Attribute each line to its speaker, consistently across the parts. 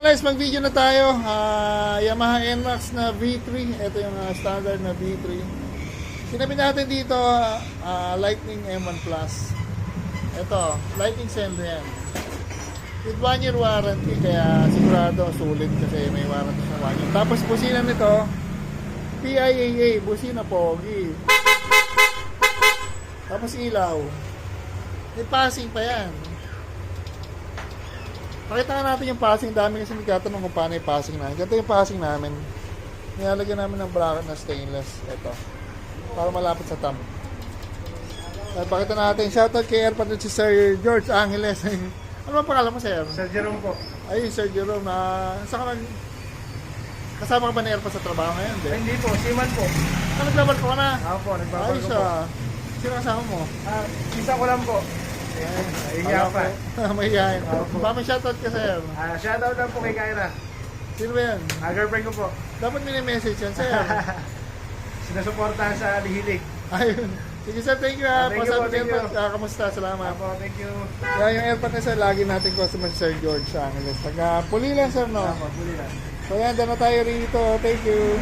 Speaker 1: Guys, mag-video na tayo. Yamaha NMAX na V3. Ito yung standard na V3. Sinabi natin dito, Lightning M1 Plus. Ito, Lightning Sendo yan. With 1 year warranty, kaya sigurado sulit kasi may warranty sa 1 year. Tapos busina nito, PIAA, busina pogi. Tapos ilaw. May passing pa yan. Pakita natin yung passing. Dami kasi nagtatanong kung paano yung passing namin. Ganito yung passing namin. Nilalagyan namin ng bracket na stainless. Ito. Para malapit sa thumb. At pakita natin. Shoutout kay Airpad si Sir George Angeles. Ano ba pangalan mo, Sir?
Speaker 2: Sir Jerome po.
Speaker 1: Ayun, Sir Jerome. Saan ka kasama ka ba ni Airpad sa trabaho ngayon?
Speaker 2: Hindi po, Siman po.
Speaker 1: Naglaban ka na?
Speaker 2: Ako po, nagbabago
Speaker 1: Ayos
Speaker 2: po.
Speaker 1: Sino kasama mo?
Speaker 2: Isa ko lang po. Iya pa.
Speaker 1: Mahihayin. Baka shoutout ka, Sir.
Speaker 2: Shoutout lang po kay Kyra.
Speaker 1: Sino ba yan?
Speaker 2: Girlfriend ko po.
Speaker 1: Dapat mini-message yan, Sir.
Speaker 2: Sinusuportahan sa Lihilig.
Speaker 1: Ayun. Sige, Sir. Thank you, ha.
Speaker 2: Thank you po,
Speaker 1: Pasabi
Speaker 2: thank you.
Speaker 1: kamusta? Salamat.
Speaker 2: Apo, thank you.
Speaker 1: Kaya yung airpot na, Sir, lagi natin customer Sir George sa Angeles. Taga-puli lang, Sir, no?
Speaker 2: Apo, puli lang.
Speaker 1: So, yan. Dala tayo rito. Thank you.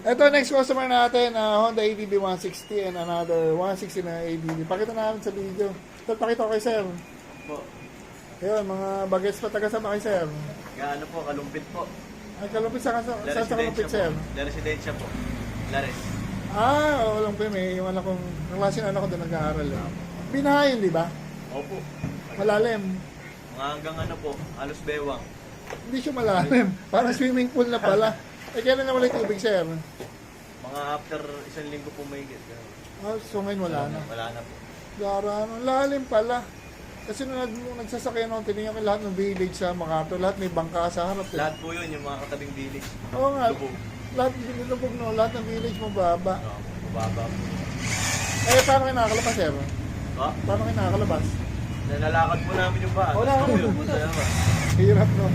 Speaker 1: Ito, next customer natin, Honda ADB 160 and another 160 na ADB. Pakita namin sa video. Ito, pakita ko kay Sir.
Speaker 3: Po.
Speaker 1: Ayun, mga bagets pa taga sa kay Sir.
Speaker 3: Ano po, Kalumpit po.
Speaker 1: Ay, kalupit saan sa kalupit, Sir?
Speaker 3: La Residencia po. Lares.
Speaker 1: Oo lang po yun. May yung anak kong, klase ng anak ko doon nag-aaral. Binahayin, di ba?
Speaker 3: Opo.
Speaker 1: Malalim.
Speaker 3: Mga hanggang ano po, halos bewang.
Speaker 1: Hindi siya malalim. Parang swimming pool na pala. Eh, kailan na wala yung tubig, Sir?
Speaker 3: Mga after isang linggo po may get.
Speaker 1: So ngayon wala na.
Speaker 3: Wala na po.
Speaker 1: Gara, ang lalim pala. Kasi nung nagsasakyan ako, tinignan ko lahat ng village sa Makato. Lahat may bangka sa harap.
Speaker 3: Lahat po yun, yung mga katabing village.
Speaker 1: Oo nga.
Speaker 3: Lubog.
Speaker 1: Lahat binilubog, no? Lahat ng village mababa.
Speaker 3: Mababa po.
Speaker 1: Eh, paano kayo nakakalabas, Sir?
Speaker 3: Ha?
Speaker 1: Paano kayo nakakalabas?
Speaker 3: Nalalakad po namin yung paa.
Speaker 2: Wala
Speaker 3: Tapos
Speaker 2: akong
Speaker 3: yun,
Speaker 2: pupunta.
Speaker 3: dalawa.
Speaker 1: Hirap, no?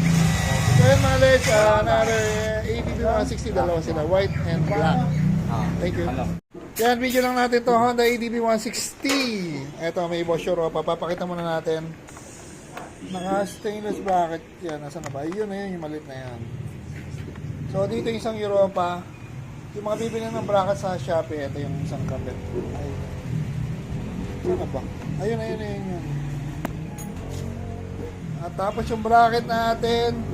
Speaker 1: So yun mga legs, another ADB 160, dalawa sila, white and black. Thank you. Yan, video lang natin to Honda ADB 160. Eto, may Bosch Europa. Papakita muna natin. Naka stainless bracket. Yan, nasa na ba? Yun na yun, yung maliit na yan. So, dito yung isang Europa. Yung mga bibili ng bracket sa Shopee, ito yung isang kabit. Ayun. Ano ba? Ayun, ayun, ayun, yun. At tapos yung bracket natin,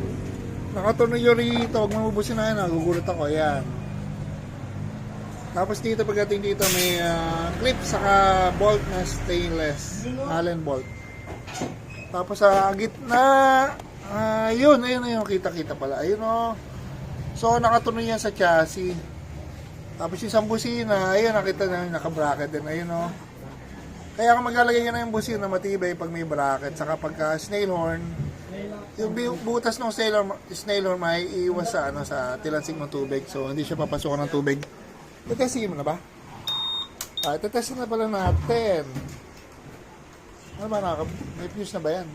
Speaker 1: nakatuloy rito. Huwag mabubusin na yan, nagugulat ako. Ayan. Tapos dito, pagdating dito, may clip saka bolt na stainless. Allen bolt. Tapos sa gitna, yun, ayun, ayun, kita-kita pala. Ayun, oh. So, nakatuloy yan sa chassis. Tapos yung isang busina, ayun, nakita na naka-bracket din. Ayun, oh. Kaya kung maglalagay ka na yung busina, matibay pag may bracket. Saka pagka snail horn, yung butas ng snail horn may iiwas sa, sa tilansik ng tubig. So, hindi siya papasukan ng tubig. Tetestin mo na ba? Tetestin na pala natin. Ano ba, may fuse na ba yan?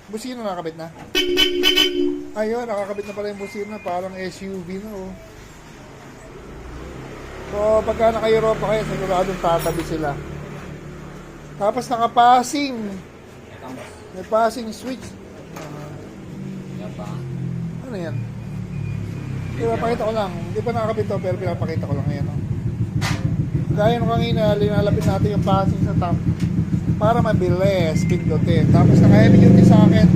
Speaker 1: Busina nakakabit na? Ayun, nakakabit na pala yung busina. Parang SUV na, oh. So, pagka naka-Europa kayo, siguradong tatabi sila. Tapos naka-passing. May passing switch. Ano yan? Pinapakita ko lang. Hindi pa nakakabit to, pero pinapakita ko lang ngayon. No? Gaya nung kanina, linalapit natin yung passing sa top para mabilis, pindutin. Tapos naka-heavy duty sa akin.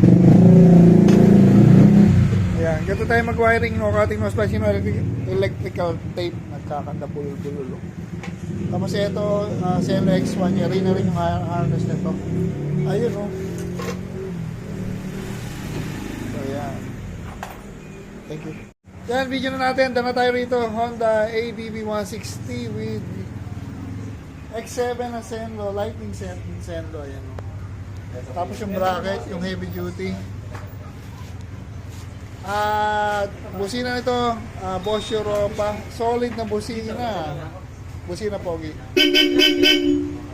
Speaker 1: Ayan, ganito tayo mag-wiring ng ating mas passion electrical tape. Nagkakanda bulol-bulol. Tapos ito, Seno X1, rin na rin yung harness nito. Ayun, oh. So, ayan. Thank you. Yan, video na natin. Dala tayo rito. Honda ADB 160 with X7 na Senlo, Lightning Senlo. Ayan. Tapos yung bracket, yung heavy duty. At busina nito, Bosch Europa. Solid na busina. Busina pogi.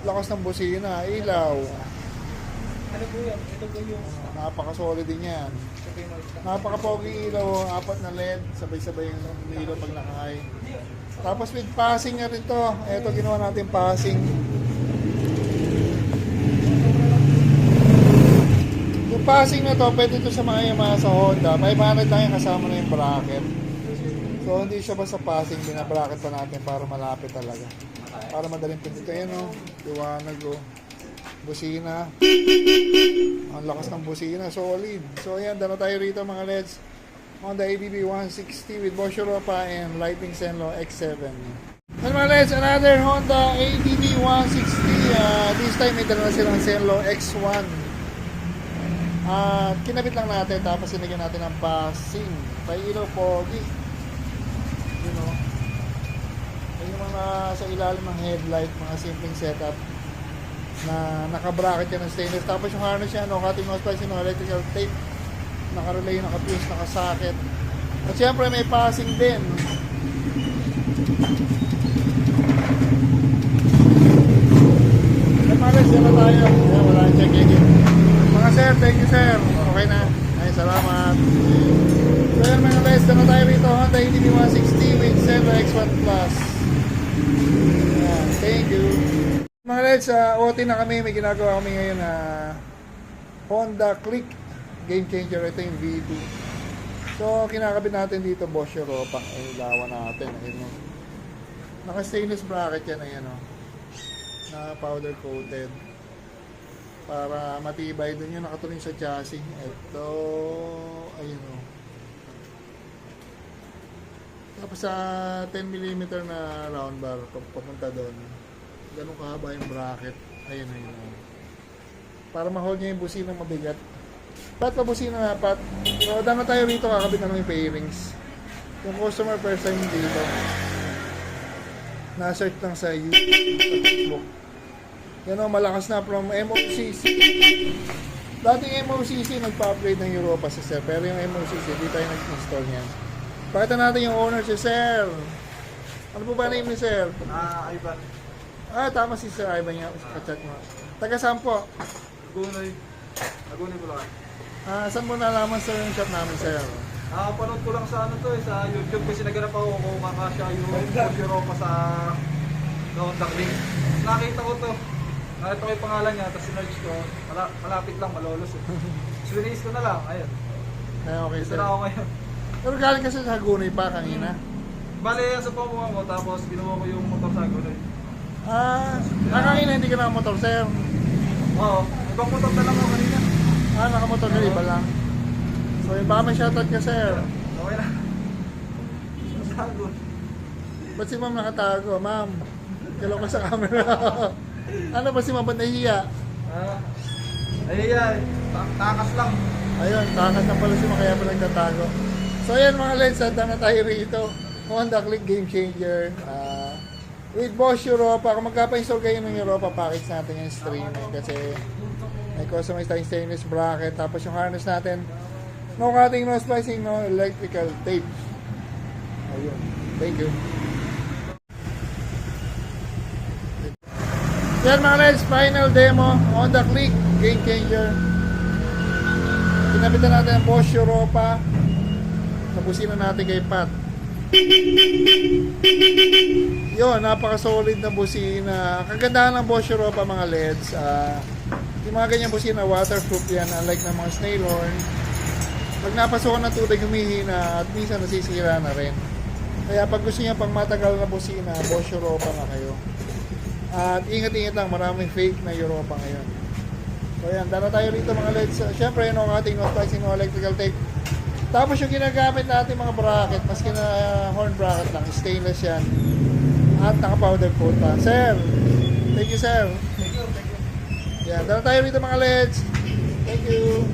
Speaker 1: Lakas ng busina. Ilaw.
Speaker 2: Ano po yan? Ito po yung...
Speaker 1: Napaka-solid din yan. Napaka-pogi ilaw, 4 na LED, sabay-sabay yung ilaw pag naka-high. Tapos with passing na rin to. Ito ginawa natin passing. Yung passing na to, pwede ito sa mga Yamaha sa Honda. 500 lang yung kasama na yung bracket. So hindi siya basta passing, binabracket pa natin para malapit talaga. Para madaling pindot. Ayan o, liwanag o. Busina. Ang lakas ng busina, solid. So ayan, dala tayo rito mga Leds. Honda ADB 160 with Bosch Europa and Lighting Senlo X7. And mga Leds, another Honda ADB 160. This time may dala na silang Senlo X1. Kinabit lang natin tapos sinigyan natin ng passing. Pailaw pogi. You know. Ayun yung mga sa ilalim ng headlight, mga simpleng setup na naka-bracket yan ng stainless. Tapos yung harness yan, no, cutting nose plies, no, electrical tape, naka-relay, naka-fuse, naka-socket. At syempre may passing din. At mga Leds, yan na tayo. Ayan, wala yung check engine. Mga sir, thank you sir. Okay na. Ay, salamat. So yan mga Leds, na tayo rito. Honda ADB 160 with Senlo X1 Plus. Ayan, thank you. Mga Leds, OT na kami. May ginagawa kami ngayon na Honda Click Game Changer. Ito yung V2. So, kinakabit natin dito Bosch Europa. Ay, lawa natin. Ayun, no. Naka-stainless bracket yan. Ayan, no. Na powder coated. Para matibay. Doon yung nakatuloy sa chassis. Ito. Ayun, no. Tapos sa 10mm na round bar, papunta doon. Ganun kahaba yung bracket. Ayun, ayun. Para ma-hold niya yung busina mabigat. Pat pa busina na, Pat. So, dama tayo rito, kakabit na yung pairings. Yung customer first time dito. Na-search lang sa YouTube, sa Facebook. Yan o, malakas na from MOCC. Dating MOCC, nagpa-upgrade ng Europa si Sir. Pero yung MOCC, di tayo nag-install niyan. Pakita natin yung owner si Sir. Ano po ba name ni Sir?
Speaker 2: Ivan.
Speaker 1: Tama si Sir Ivan niya. Kachat mo. Taga saan po?
Speaker 2: Agunay ko lang.
Speaker 1: Saan mo nalaman Sir yung shop namin, Sir?
Speaker 2: Panood ko lang sa ano to sa YouTube kasi naganap ako kung kakasya yung Bosch Europa sa Honda Click. Nakita ko to. Nakita ko yung pangalan niya, tapos sinerge ko. Malapit lang, malolos eh. Swinis ko na lang, ayun.
Speaker 1: Okay,
Speaker 2: Ito
Speaker 1: Sir.
Speaker 2: na ako ngayon.
Speaker 1: Pero galing kasi sa Hagunay pa kanina.
Speaker 2: Bale, yan sa pamuha ko, tapos binuha ko yung motor sa Agunay.
Speaker 1: Kanina hindi ka nakamotor, Sir.
Speaker 2: Oo, ibang motor na lang ako kanina.
Speaker 1: Nakamotor ka, iba lang. So, baka may shoutout ka, Sir.
Speaker 2: Okay na. Sago.
Speaker 1: Ba't si Ma'am nakatago? Ma'am, galaw ka sa camera. Ano ba si Ma'am? Ba't nahihiya?
Speaker 2: Ay, takas lang.
Speaker 1: Ayun, takas na pala si Ma'am, kaya pa nagtatago. So, ayan mga Leds, handa na tayo rito. Honda Click Game Changer. With Bosch Europa. Kung magkapa-install kayo ng Europa package natin yung streaming kasi may customized tayong stainless bracket. Tapos yung harness natin, no cutting, no splicing, no electrical tape. Ayun. Thank you. Yan mga Leds, final demo. Honda Click Game Changer. Kinabitan natin ang Bosch Europa. Tapusin na natin kay Pat. Yun, napaka-solid na busina. Kagandahan ng Bosch Europa mga Leds. Yung mga ganyang busina, waterproof yan. Unlike ng mga snail horn. Pag napasukan ng tubig, humihina at minsan nasisira na rin. Kaya pag gusto niya pang matagal na busina, Bosch Europa na kayo. At ingat-ingat lang, maraming fake na Europa ngayon. So yan, dala tayo rito mga Leds. Siyempre, no cutting, no splicing, no electrical tape. Tapos yung ginagamit natin mga bracket, maski na horn bracket lang, stainless yan. At naka-powder coat pa. Sir, thank you sir.
Speaker 2: Thank you.
Speaker 1: Yan, dala tayo rito mga Leds. Thank you.